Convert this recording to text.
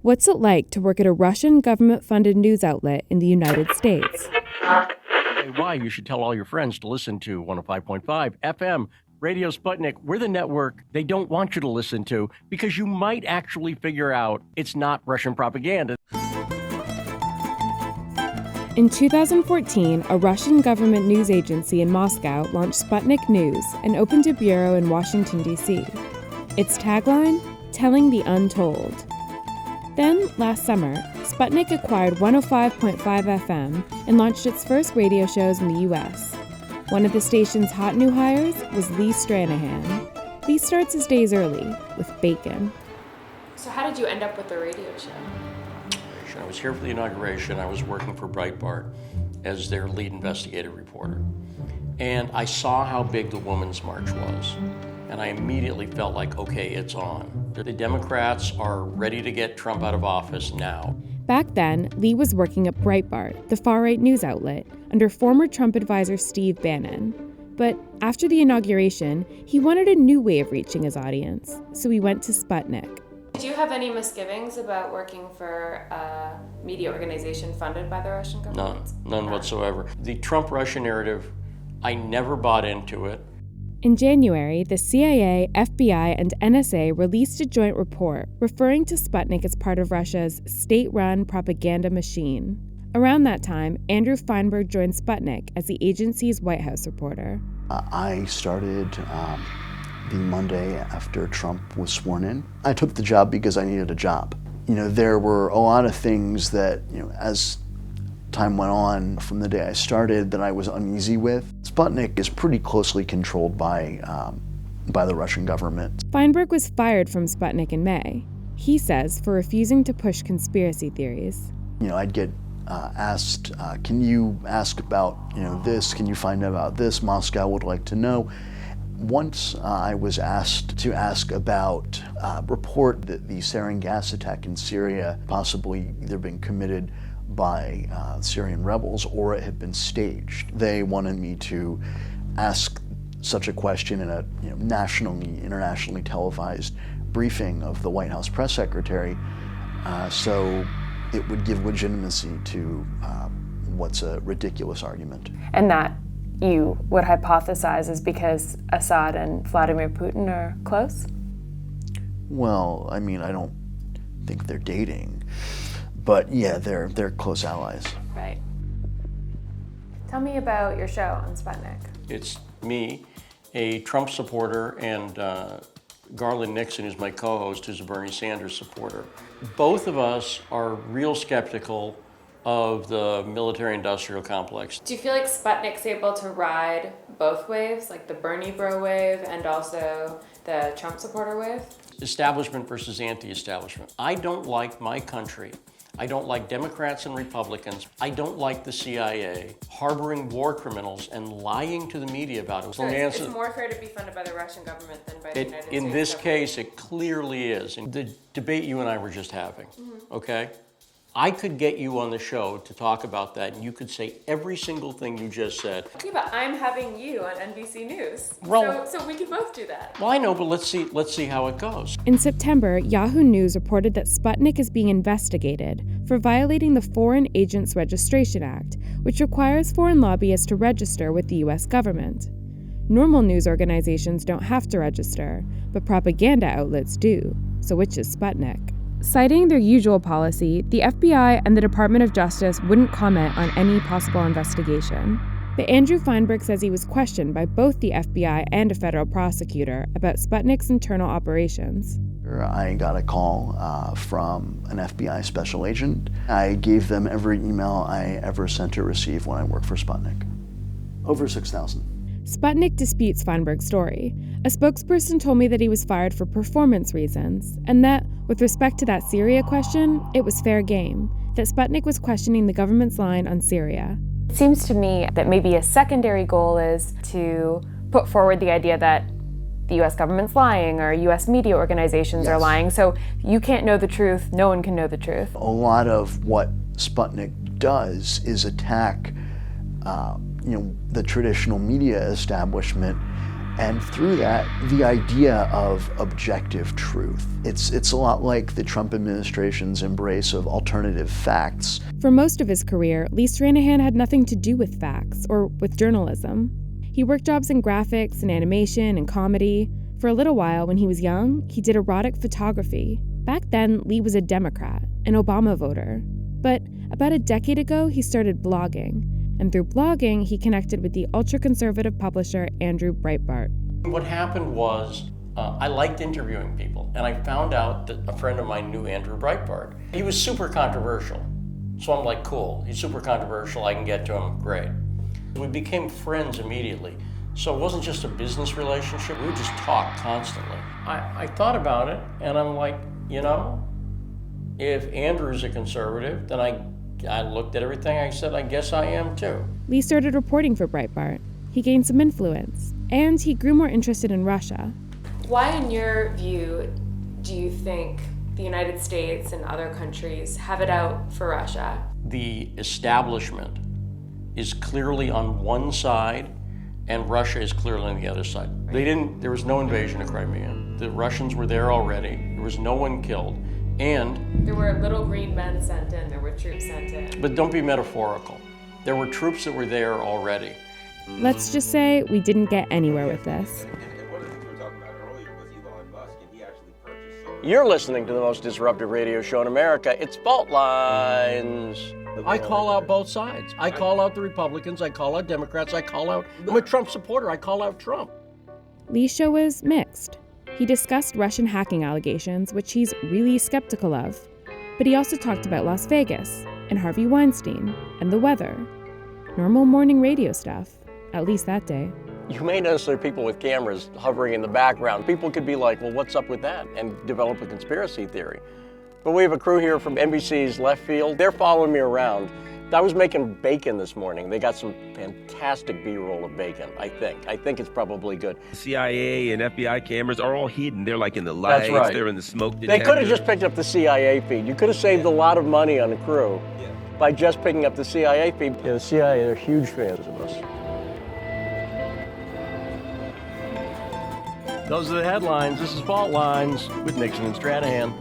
What's it like to work at a Russian government-funded news outlet in the United States? Hey, why you should tell all your friends to listen to 105.5 FM Radio Sputnik. We're the network they don't want you to listen to because you might actually figure out it's not Russian propaganda. In 2014, a Russian government news agency in Moscow launched Sputnik News and opened a bureau in Washington, D.C. Its tagline, Telling the Untold. Then, last summer, Sputnik acquired 105.5 FM and launched its first radio shows in the U.S. One of the station's hot new hires was Lee Stranahan. Lee starts his days early, with bacon. So how did you end up with the radio show? I was here for the inauguration. I was working for Breitbart as their lead investigative reporter. And I saw how big the Women's March was. And I immediately felt like, okay, it's on. The Democrats are ready to get Trump out of office now. Back then, Lee was working at Breitbart, the far-right news outlet, under former Trump advisor Steve Bannon. But after the inauguration, he wanted a new way of reaching his audience, so he went to Sputnik. Did you have any misgivings about working for a media organization funded by the Russian government? None whatsoever. The Trump-Russia narrative, I never bought into it. In January, the CIA, FBI, and NSA released a joint report referring to Sputnik as part of Russia's state-run propaganda machine. Around that time, Andrew Feinberg joined Sputnik as the agency's White House reporter. I started the Monday after Trump was sworn in. I took the job because I needed a job. There were a lot of things that, as time went on from the day I started that I was uneasy with. Sputnik is pretty closely controlled by the Russian government. Feinberg was fired from Sputnik in May. He says for refusing to push conspiracy theories. I'd get asked, can you ask about this? Can you find out about this? Moscow would like to know. Once I was asked to ask about a report that the sarin gas attack in Syria possibly either been committed by Syrian rebels or it had been staged. They wanted me to ask such a question in a nationally, internationally televised briefing of the White House press secretary, so it would give legitimacy to what's a ridiculous argument. And that you would hypothesize is because Assad and Vladimir Putin are close? Well, I don't think they're dating, but yeah, they're close allies. Right. Tell me about your show on Sputnik. It's me, a Trump supporter, and Garland Nixon, who's my co-host, who's a Bernie Sanders supporter. Both of us are real skeptical of the military-industrial complex. Do you feel like Sputnik's able to ride both waves, like the Bernie bro wave and also the Trump supporter wave? Establishment versus anti-establishment. I don't like my country. I don't like Democrats and Republicans. I don't like the CIA harboring war criminals and lying to the media about it. Sure, it's more fair to be funded by the Russian government than by the United States. In this case, it clearly is. In the debate you and I were just having, okay? I could get you on the show to talk about that, and you could say every single thing you just said. Okay, but I'm having you on NBC News, so we can both do that. Well, I know, but let's see how it goes. In September, Yahoo News reported that Sputnik is being investigated for violating the Foreign Agents Registration Act, which requires foreign lobbyists to register with the U.S. government. Normal news organizations don't have to register, but propaganda outlets do. So which is Sputnik? Citing their usual policy, the FBI and the Department of Justice wouldn't comment on any possible investigation. But Andrew Feinberg says he was questioned by both the FBI and a federal prosecutor about Sputnik's internal operations. I got a call from an FBI special agent. I gave them every email I ever sent or received when I worked for Sputnik. Over 6,000. Sputnik disputes Feinberg's story. A spokesperson told me that he was fired for performance reasons, and that, with respect to that Syria question, it was fair game, that Sputnik was questioning the government's line on Syria. It seems to me that maybe a secondary goal is to put forward the idea that the U.S. government's lying or U.S. media organizations are lying, so you can't know the truth, no one can know the truth. A lot of what Sputnik does is attack the traditional media establishment And through that, the idea of objective truth. It's a lot like the Trump administration's embrace of alternative facts. For most of his career, Lee Stranahan had nothing to do with facts or with journalism. He worked jobs in graphics and animation and comedy. For a little while, when he was young, he did erotic photography. Back then, Lee was a Democrat, an Obama voter. But about a decade ago, he started blogging. And through blogging, he connected with the ultra-conservative publisher Andrew Breitbart. What happened was I liked interviewing people, and I found out that a friend of mine knew Andrew Breitbart. He was super controversial. So I'm like, cool, he's super controversial, I can get to him, great. We became friends immediately. So it wasn't just a business relationship, we would just talk constantly. I thought about it, and I'm like, you know, if Andrew's a conservative, then I looked at everything, I said, I guess I am too. Lee started reporting for Breitbart. He gained some influence, and he grew more interested in Russia. Why, in your view, do you think the United States and other countries have it out for Russia? The establishment is clearly on one side, and Russia is clearly on the other side. There was no invasion of Crimea. The Russians were there already. There was no one killed. And there were little green men sent in, there were troops sent in. But don't be metaphorical. There were troops that were there already. Let's just say we didn't get anywhere with this. And one of the things we were talking about earlier was Elon Musk, and he actually purchased some. You're listening to the most disruptive radio show in America. It's Fault Lines. I call out both sides. I call out the Republicans. I call out Democrats. I'm a Trump supporter. I call out Trump. Lee's show was mixed. He discussed Russian hacking allegations, which he's really skeptical of. But he also talked about Las Vegas, and Harvey Weinstein, and the weather. Normal morning radio stuff, at least that day. You may notice there are people with cameras hovering in the background. People could be like, well, what's up with that? And develop a conspiracy theory. But we have a crew here from NBC's Left Field. They're following me around. I was making bacon this morning. They got some fantastic B-roll of bacon, I think. I think it's probably good. CIA and FBI cameras are all hidden. They're like in the lights, That's right. They're in the smoke detector. They could have just picked up the CIA feed. You could have saved a lot of money on the crew by just picking up the CIA feed. Yeah, the CIA, they're huge fans of us. Those are the headlines. This is Fault Lines with Nixon and Stranahan.